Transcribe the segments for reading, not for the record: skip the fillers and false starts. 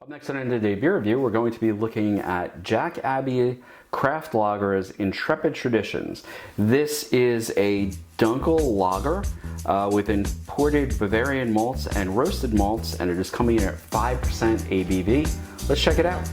Up next on today's beer review, we're going to be looking at Jack Abbey Craft Lager's Intrepid Traditions. This is a Dunkel lager with imported Bavarian malts and roasted malts, and it is coming in at 5% ABV. Let's check it out.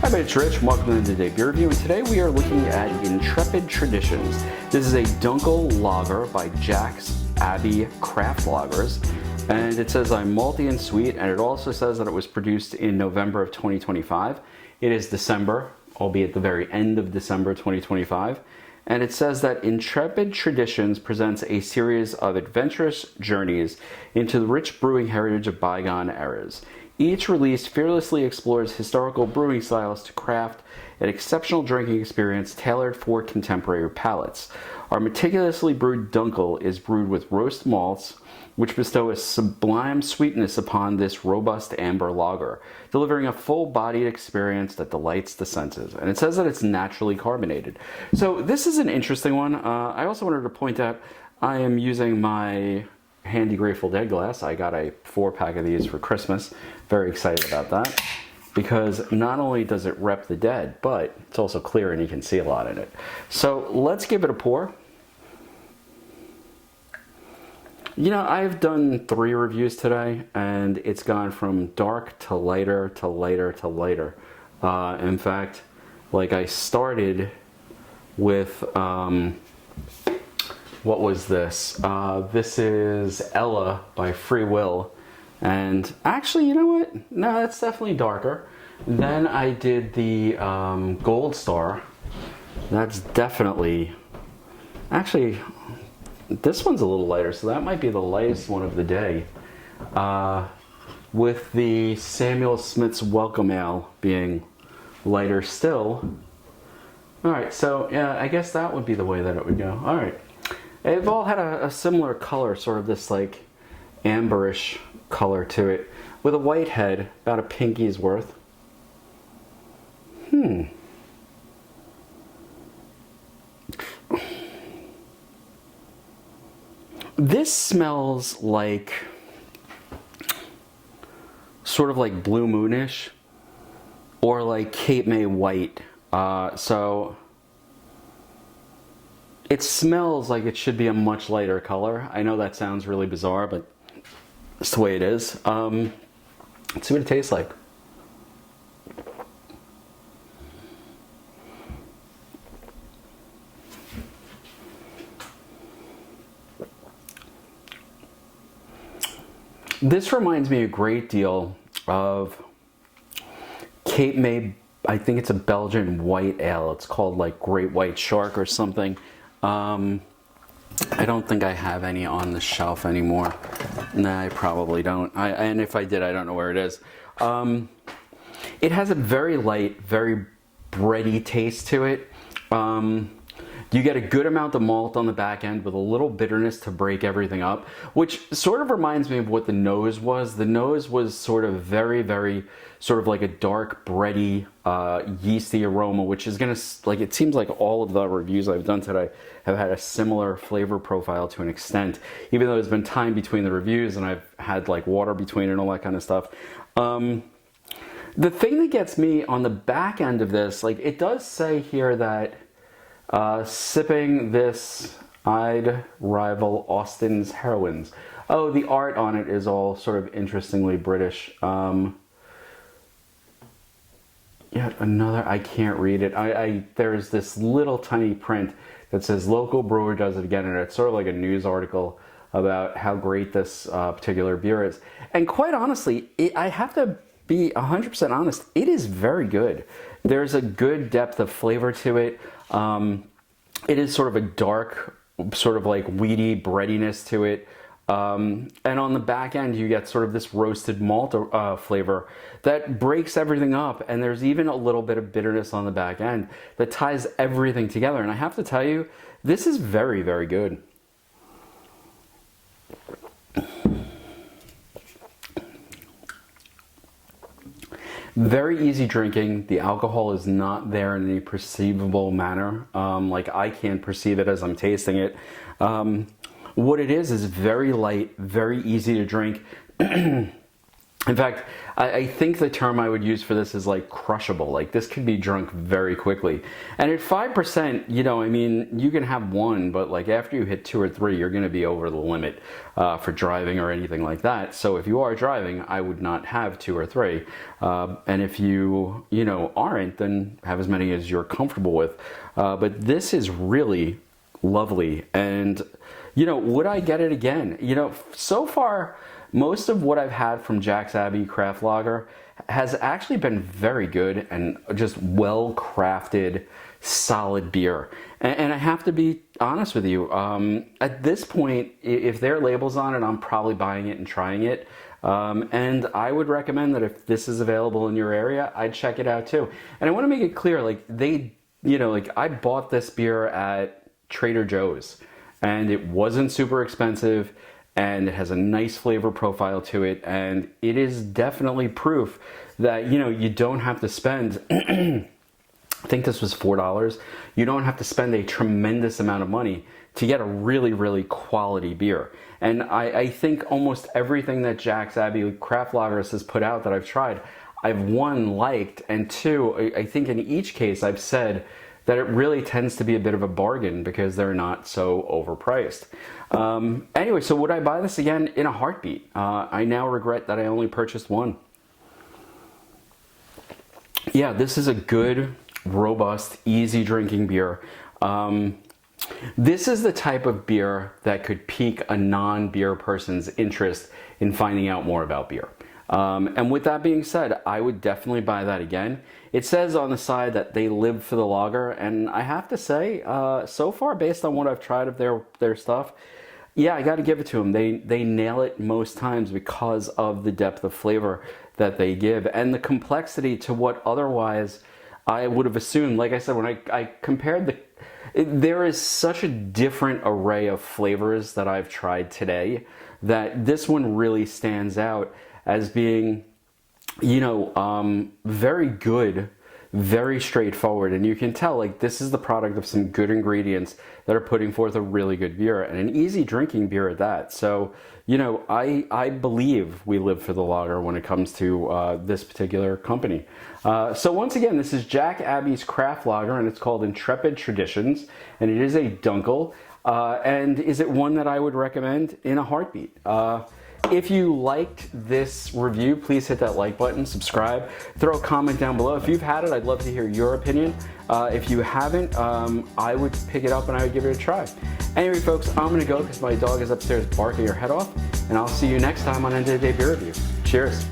Hi, it's Rich, and welcome to today's beer review, and today we are looking at Intrepid Traditions. This is a Dunkel lager by Jack Abbey Craft Lagers, and it says I'm malty and sweet, and it also says that it was produced in November of 2025. It is December, albeit the very end of December 2025, and it says that Intrepid Traditions presents a series of adventurous journeys into the rich brewing heritage of bygone eras. Each release fearlessly explores historical brewing styles to craft an exceptional drinking experience tailored for contemporary palates. Our meticulously brewed Dunkel is brewed with roast malts, which bestow a sublime sweetness upon this robust amber lager, delivering a full-bodied experience that delights the senses. And it says that it's naturally carbonated. So this is an interesting one. I also wanted to point out I am using my handy Grateful Dead glass. I got a 4-pack of these for Christmas. Very excited about that because not only does it rep the dead, but it's also clear and you can see a lot in it. So let's give it a pour. You know, I've done 3 reviews today and it's gone from dark to lighter to lighter to lighter. In fact, like I started with what was this? This is Ella by Free Will. And actually, you know what? No, that's definitely darker. Then I did the Gold Star. That's definitely... Actually, this one's a little lighter, so that might be the lightest one of the day. With the Samuel Smith's Welcome Ale being lighter still. Alright, so yeah, I guess that would be the way that it would go. Alright. They've all had a similar color, sort of this like amberish color to it, with a white head, about a pinky's worth. This smells like sort of like Blue Moonish or like Cape May White. So it smells like it should be a much lighter color. I know that sounds really bizarre, but it's the way it is. Let's see what it tastes like. This reminds me a great deal of Cape May, I think it's a Belgian white ale. It's called like Great White Shark or something. I don't think I have any on the shelf anymore. Nah, I probably don't. And if I did, I don't know where it is. It has a very light, very bready taste to it. You get a good amount of malt on the back end with a little bitterness to break everything up, which sort of reminds me of what the nose was. The nose was sort of very, very sort of like a dark, bready, yeasty aroma, which is gonna, like, it seems like all of the reviews I've done today have had a similar flavor profile to an extent, even though there's been time between the reviews and I've had like water between and all that kind of stuff. The thing that gets me on the back end of this, like it does say here that sipping this, I'd rival Austen's heroines. Oh, the art on it is all sort of interestingly British. Yet another, I can't read it. There's this little tiny print that says local brewer does it again, and it's sort of like a news article about how great this particular beer is. And quite honestly, I have to be 100% honest, it is very good. There's a good depth of flavor to it. It is sort of a dark, sort of like weedy breadiness to it. And on the back end, you get sort of this roasted malt flavor that breaks everything up. And there's even a little bit of bitterness on the back end that ties everything together. And I have to tell you, this is very, very good. Very easy drinking. The alcohol is not there in any perceivable manner. Like I can't perceive it as I'm tasting it. What it is very light, very easy to drink. In fact, I think the term I would use for this is like crushable. Like this could be drunk very quickly. And at 5%, you know, I mean, you can have one, but like after you hit 2 or 3, you're going to be over the limit for driving or anything like that. So if you are driving, I would not have 2 or 3. And if you know, aren't, then have as many as you're comfortable with. But this is really lovely. And, you know, would I get it again? You know, so far, most of what I've had from Jack's Abbey Craft Lager has actually been very good and just well crafted, solid beer. And I have to be honest with you, at this point, if there are labels on it, I'm probably buying it and trying it. And I would recommend that if this is available in your area, I'd check it out too. And I want to make it clear, like I bought this beer at Trader Joe's and it wasn't super expensive. And it has a nice flavor profile to it, and it is definitely proof that, you know, you don't have to spend I think this was $4. You don't have to spend a tremendous amount of money to get a really, really quality beer. And I think almost everything that Jack's Abbey Craft Lagers has put out that I've tried, I've one, liked, and two, I think in each case I've said that it really tends to be a bit of a bargain because they're not so overpriced. Anyway, so would I buy this again? In a heartbeat. I now regret that I only purchased one. Yeah, this is a good, robust, easy drinking beer. This is the type of beer that could pique a non-beer person's interest in finding out more about beer. And with that being said, I would definitely buy that again. It says on the side that they live for the lager, and I have to say, so far, based on what I've tried of their stuff, yeah, I got to give it to them. They nail it most times because of the depth of flavor that they give and the complexity to what otherwise I would have assumed. Like I said, when I compared there is such a different array of flavors that I've tried today that this one really stands out as being, you know, very good, very straightforward. And you can tell, like, this is the product of some good ingredients that are putting forth a really good beer and an easy drinking beer at that. So, you know, I believe we live for the lager when it comes to this particular company. So once again, this is Jack Abbey's Craft Lager, and it's called Intrepid Traditions, and it is a Dunkel. And is it one that I would recommend in a heartbeat? If you liked this review, please hit that like button, subscribe, throw a comment down below. If you've had it, I'd love to hear your opinion. If you haven't, I would pick it up and I would give it a try. Anyway, folks, I'm going to go because my dog is upstairs barking her head off, and I'll see you next time on End of the Day Beer Review. Cheers.